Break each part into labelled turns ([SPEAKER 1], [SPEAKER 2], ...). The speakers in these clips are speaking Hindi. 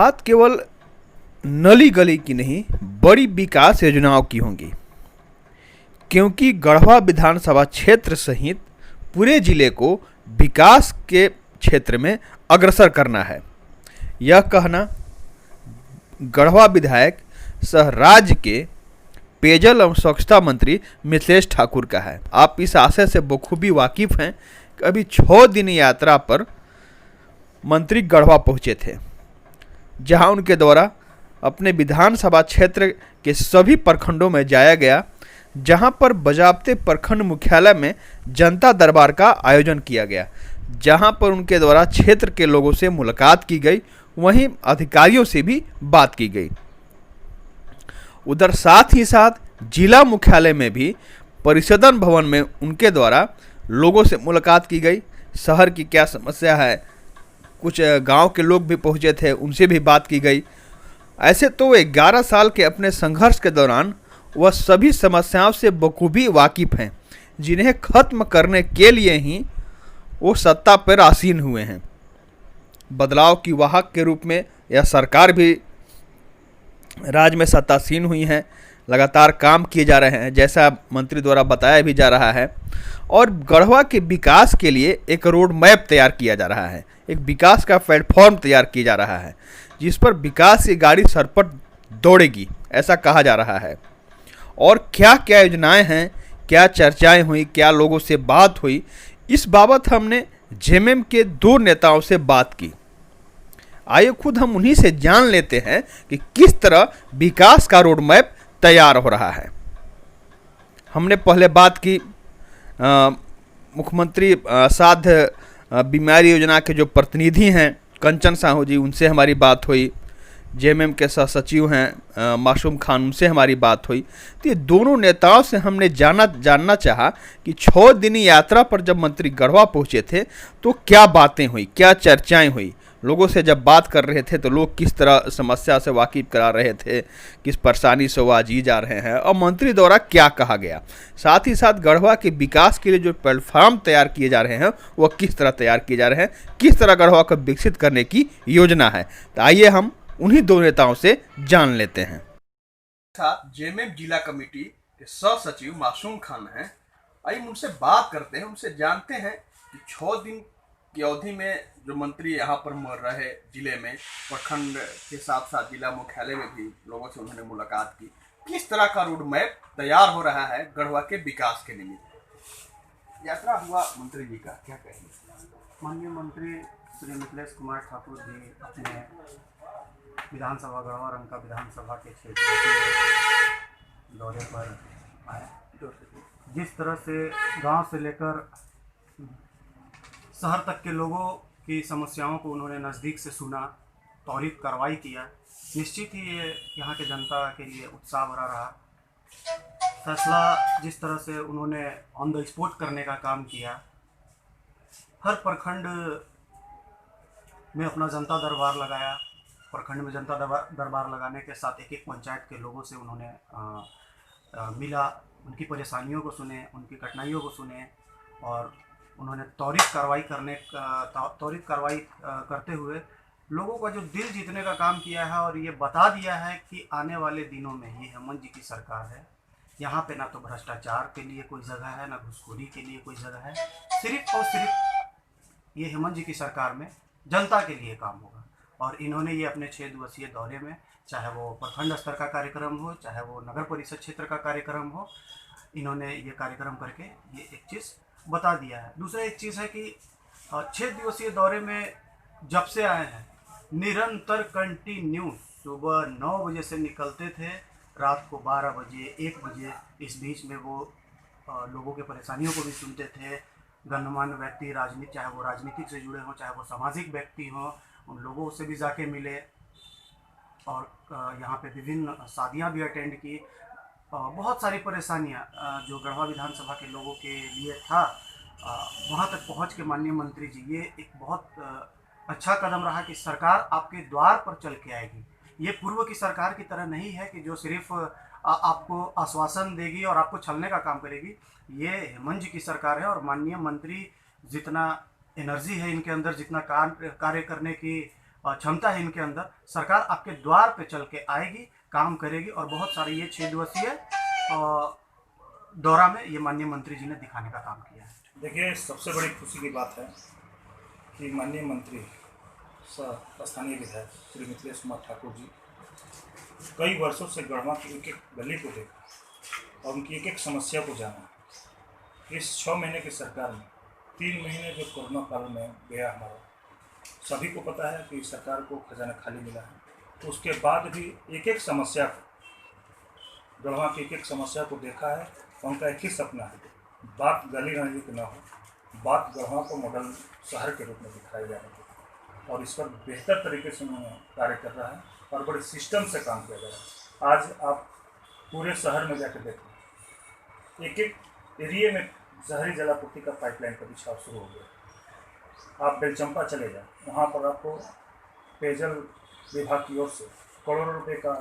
[SPEAKER 1] बात केवल नली गली की नहीं, बड़ी विकास योजनाओं की होंगी, क्योंकि गढ़वा विधानसभा क्षेत्र सहित पूरे जिले को विकास के क्षेत्र में अग्रसर करना है। यह कहना गढ़वा विधायक सह राज्य के पेयजल एवं स्वच्छता मंत्री मिथिलेश ठाकुर का है। आप इस आशय से बखूबी वाकिफ हैं कि अभी 6 दिन यात्रा पर मंत्री गढ़वा पहुंचे थे, जहां उनके द्वारा अपने विधानसभा क्षेत्र के सभी प्रखंडों में जाया गया, जहां पर बजाबते प्रखंड मुख्यालय में जनता दरबार का आयोजन किया गया, जहां पर उनके द्वारा क्षेत्र के लोगों से मुलाकात की गई, वहीं अधिकारियों से भी बात की गई। उधर साथ ही साथ जिला मुख्यालय में भी परिषदन भवन में उनके द्वारा लोगों से मुलाकात की गई। शहर की क्या समस्या है, कुछ गांव के लोग भी पहुंचे थे, उनसे भी बात की गई। ऐसे तो 11 साल के अपने संघर्ष के दौरान वह सभी समस्याओं से बखूबी वाकिफ हैं, जिन्हें खत्म करने के लिए ही वो सत्ता पर आसीन हुए हैं। बदलाव की वाहक के रूप में यह सरकार भी राज्य में सत्तासीन हुई हैं, लगातार काम किए जा रहे हैं, जैसा मंत्री द्वारा बताया भी जा रहा है। और गढ़वा के विकास के लिए एक रोड मैप तैयार किया जा रहा है, एक विकास का प्लेटफॉर्म तैयार किया जा रहा है, जिस पर विकास की गाड़ी सरपट दौड़ेगी, ऐसा कहा जा रहा है। और क्या क्या योजनाएं हैं, क्या चर्चाएं हुई, क्या लोगों से बात हुई, इस बाबत हमने जेएमएम के 2 नेताओं से बात की। आइए खुद हम उन्हीं से जान लेते हैं कि किस तरह विकास का रोड मैप तैयार हो रहा है। हमने पहले बात की मुख्यमंत्री साध्य बीमारी योजना के जो प्रतिनिधि हैं कंचन साहू जी, उनसे हमारी बात हुई। जेएमएम के सह सचिव हैं मासूम खान, उनसे हमारी बात हुई। तो ये दोनों नेताओं से हमने जानना चाहा कि 6 दिन यात्रा पर जब मंत्री गढ़वा पहुंचे थे तो क्या बातें हुई, क्या चर्चाएं हुई, लोगों से जब बात कर रहे थे तो लोग किस तरह समस्या से वाकिफ करा रहे थे, किस परेशानी से वो आज जा रहे हैं, और मंत्री द्वारा क्या कहा गया। साथ ही साथ गढ़वा के विकास के लिए जो प्लेटफॉर्म तैयार किए जा रहे हैं वह किस तरह तैयार किए जा रहे हैं, किस तरह गढ़वा को विकसित करने की योजना है। तो आइए हम उन्हीं 2 नेताओं से जान लेते हैं। जेएमएम जिला कमेटी के सह सचिव मासूम खान हैं। आइए उनसे बात करते हैं, उनसे जानते हैं कि 6 दिन की अवधि में जो मंत्री यहाँ पर रहे जिले में, प्रखंड के साथ साथ जिला मुख्यालय में भी लोगों से उन्होंने मुलाकात की, किस तरह का रोड मैप तैयार हो रहा है गढ़वा के विकास के निमित्त। यात्रा हुआ मंत्री जी का, क्या कहेंगे।
[SPEAKER 2] माननीय मंत्री श्री मिथिलेश कुमार ठाकुर जी अपने विधानसभा गढ़वा रंका विधानसभा के क्षेत्र के दौरे पर आए। जिस तरह से गांव से लेकर शहर तक के लोगों की समस्याओं को उन्होंने नज़दीक से सुना, त्वरित कार्रवाई किया, निश्चित ही ये यहाँ के जनता के लिए उत्साह भरा रहा। फैसला जिस तरह से उन्होंने ऑन द स्पॉट करने का काम किया, हर प्रखंड में अपना जनता दरबार लगाया। प्रखंड में जनता दरबार लगाने के साथ एक एक पंचायत के लोगों से उन्होंने मिला, उनकी परेशानियों को सुने, उनकी कठिनाइयों को सुने, और उन्होंने त्वरित कार्रवाई करते हुए लोगों का जो दिल जीतने का काम किया है, और ये बता दिया है कि आने वाले दिनों में ये हेमंत जी की सरकार है। यहाँ पे ना तो भ्रष्टाचार के लिए कोई जगह है, ना घुसखोरी के लिए कोई जगह है। सिर्फ और सिर्फ ये हेमंत जी की सरकार में जनता के लिए काम होगा। और इन्होंने ये अपने 6 दिवसीय दौरे में, चाहे वो प्रखंड स्तर का कार्यक्रम हो, चाहे वो नगर परिषद क्षेत्र का कार्यक्रम हो, इन्होंने ये कार्यक्रम करके ये एक चीज़ बता दिया है। दूसरा एक चीज़ है कि 6 दिवसीय दौरे में जब से आए हैं, निरंतर कंटिन्यू सुबह 9 बजे से निकलते थे, रात को 12 बजे 1 बजे, इस बीच में वो लोगों के परेशानियों को भी सुनते थे। गणमान्य व्यक्ति, चाहे वो राजनीतिक से जुड़े हों, चाहे वो सामाजिक व्यक्ति हों, उन लोगों से भी जाके मिले, और यहाँ पे विभिन्न शादियाँ भी अटेंड की। बहुत सारी परेशानियाँ जो गढ़वा विधानसभा के लोगों के लिए था, वहाँ तक पहुँच के माननीय मंत्री जी, ये एक बहुत अच्छा कदम रहा कि सरकार आपके द्वार पर चल के आएगी। ये पूर्व की सरकार की तरह नहीं है कि जो सिर्फ आपको आश्वासन देगी और आपको छलने का काम करेगी। ये हेमंत जी की सरकार है, और माननीय मंत्री जितना एनर्जी है इनके अंदर, जितना कार्य करने की क्षमता है इनके अंदर, सरकार आपके द्वार पे चल के आएगी, काम करेगी और बहुत सारे ये 6 दिवसीय दौरा में ये माननीय मंत्री जी ने दिखाने का काम किया है।
[SPEAKER 3] देखिए, सबसे बड़ी खुशी की बात है कि माननीय मंत्री स्थानीय विधायक श्री मिथिलेश कुमार ठाकुर जी कई वर्षों से गढ़वा की एक एक गली को देखा और उनकी एक एक समस्या को जाना। इस 6 महीने की सरकार में 3 महीने जो कोरोना काल में गया हमारा, सभी को पता है कि सरकार को खजाना खाली मिला है, तो उसके बाद भी एक एक समस्या को, गढ़वा की एक एक समस्या को देखा है। उनका एक ही सपना है, बात गली गली की न हो, बात गढ़वा को मॉडल शहर के रूप में दिखाई जाने की, और इस पर बेहतर तरीके से उन्होंने कार्य कर रहा है और बड़े सिस्टम से काम किया जा रहा है। आज आप पूरे शहर में जाकर देखो, एक एक एरिए में जहरी जलापूर्ति का पाइपलाइन का बिछाव शुरू हो गया। आप बेलचंपा चले जाए, वहाँ पर आपको पेयजल विभाग की ओर से करोड़ों रुपए का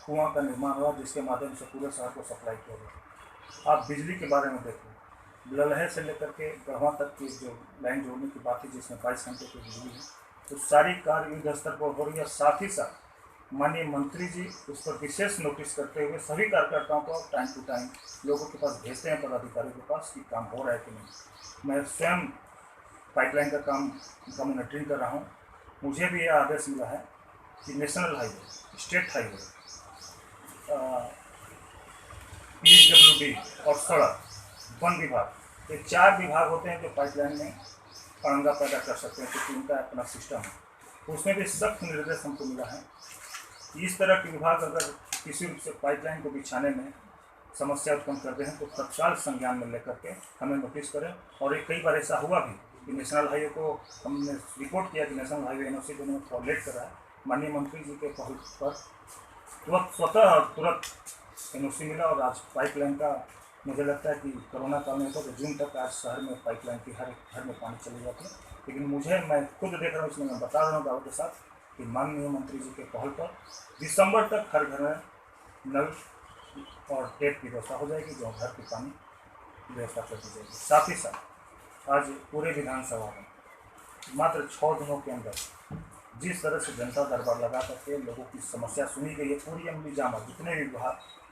[SPEAKER 3] कुआं का निर्माण हुआ, जिसके माध्यम से पूरे शहर को सप्लाई किया गया। आप बिजली के बारे में देखो, ललहे से लेकर के गढ़वा तक की जो लाइन जोड़ने की बात है, जिसमें 22 घंटे की बिजली है, तो सारी कार्य युद्ध स्तर पर हो रही है। साथ ही साथ माननीय मंत्री जी उस पर विशेष नोटिस करते हुए सभी कार्यकर्ताओं को टाइम टू टाइम लोगों के पास भेजते हैं, पदाधिकारियों के पास, कि काम हो रहा है कि नहीं। मैं स्वयं पाइपलाइन का काम का मॉनिटरिंग कर रहा हूँ। मुझे भी यह आदेश मिला है कि national highway, state highway, PWD और सड़क, वन विभाग, ये 4 विभाग होते हैं जो पाइपलाइन में अड़ंगा पैदा कर सकते हैं, क्योंकि उनका अपना सिस्टम है। तो उसमें भी सख्त निर्देश हमको मिला है कि इस तरह के विभाग अगर किसी रूप से पाइपलाइन को बिछाने में समस्या उत्पन्न करते हैं तो तत्काल संज्ञान में लेकर के हमें नोटिस करें। और एक कई बार ऐसा हुआ भी कि नेशनल हाईवे को हमने रिपोर्ट किया कि नेशनल हाईवे NOC को उन्होंने थोड़ा लेट करा है। माननीय मंत्री जी के पहल पर तुरंत NOC मिला और आज पाइपलाइन का, मुझे लगता है कि कोरोना काल में था तो जून तक आज शहर में पाइपलाइन की हर घर में पानी चले जाते हैं। लेकिन मैं खुद देख रहा हूँ, इसमें मैं बता रहा हूँ दावों के साथ कि माननीय मंत्री जी के पहल पर दिसंबर तक हर घर में नल और टेप की व्यवस्था हो जाएगी, जो घर की पानी व्यवस्था कर दी जाएगी। साथ ही साथ आज पूरे विधानसभा में मात्र 6 दिनों के अंदर जिस तरह से जनता दरबार लगा करके लोगों की समस्या सुनी गई है, पूरी अमली जामा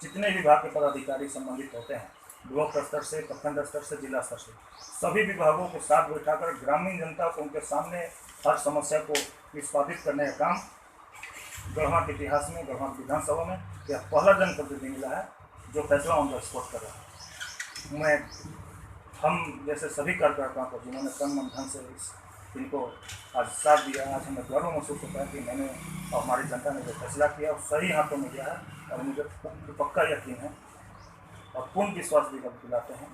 [SPEAKER 3] जितने विभाग के पदाधिकारी संबंधित होते हैं, ब्लॉक स्तर से, प्रखंड स्तर से, जिला स्तर से, सभी विभागों के साथ बैठाकर ग्रामीण जनता को उनके सामने हर समस्या को निष्पादित करने का काम गढ़वा के इतिहास में, गढ़वा विधानसभा में यह पहला जनप्रतिनिधि मिला है जो फैसला ऑन द स्पॉट कर रहा है। हम जैसे सभी कार्यकर्ताओं को जिन्होंने तन मन धन से इनको आज साथ दिया, आज हमें गर्व महसूस होता है कि मैंने और हमारी जनता ने जो फैसला किया वो सही हाथों में गया है। और मुझे पक्का यकीन है और पूर्ण विश्वास भी दिलाते हैं,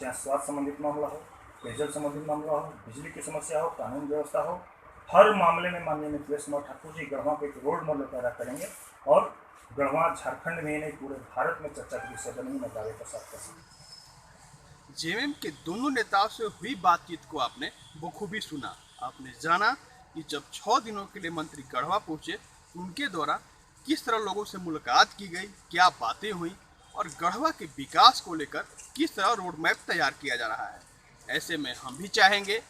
[SPEAKER 3] चाहे स्वास्थ्य संबंधित मामला हो, पेयजल संबंधित मामला हो, बिजली की समस्या हो, कानून व्यवस्था हो, हर मामले में माननीय मिथिलेश कुमार ठाकुर जी गढ़वा को एक रोल मॉडल पैदा करेंगे और गढ़वा झारखंड में नहीं पूरे भारत में चर्चा की विषय बनेगी। मैं दावे के साथ कर सकता।
[SPEAKER 1] जेएमएम के दोनों नेताओं से हुई बातचीत को आपने बखूबी सुना। आपने जाना कि जब 6 दिनों के लिए मंत्री गढ़वा पहुंचे, उनके द्वारा किस तरह लोगों से मुलाकात की गई, क्या बातें हुई और गढ़वा के विकास को लेकर किस तरह रोड मैप तैयार किया जा रहा है। ऐसे में हम भी चाहेंगे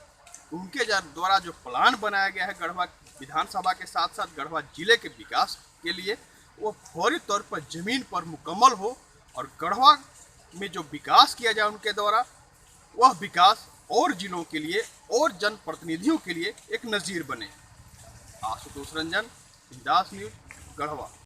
[SPEAKER 1] उनके द्वारा जो प्लान बनाया गया है गढ़वा विधानसभा के साथ साथ गढ़वा जिले के विकास के लिए, वो फौरी तौर पर जमीन पर मुकम्मल हो और गढ़वा में जो विकास किया जाए उनके द्वारा, वह विकास और जिलों के लिए और जनप्रतिनिधियों के लिए एक नज़ीर बने। आशुतोष रंजन, बिंदास न्यूज, गढ़वा।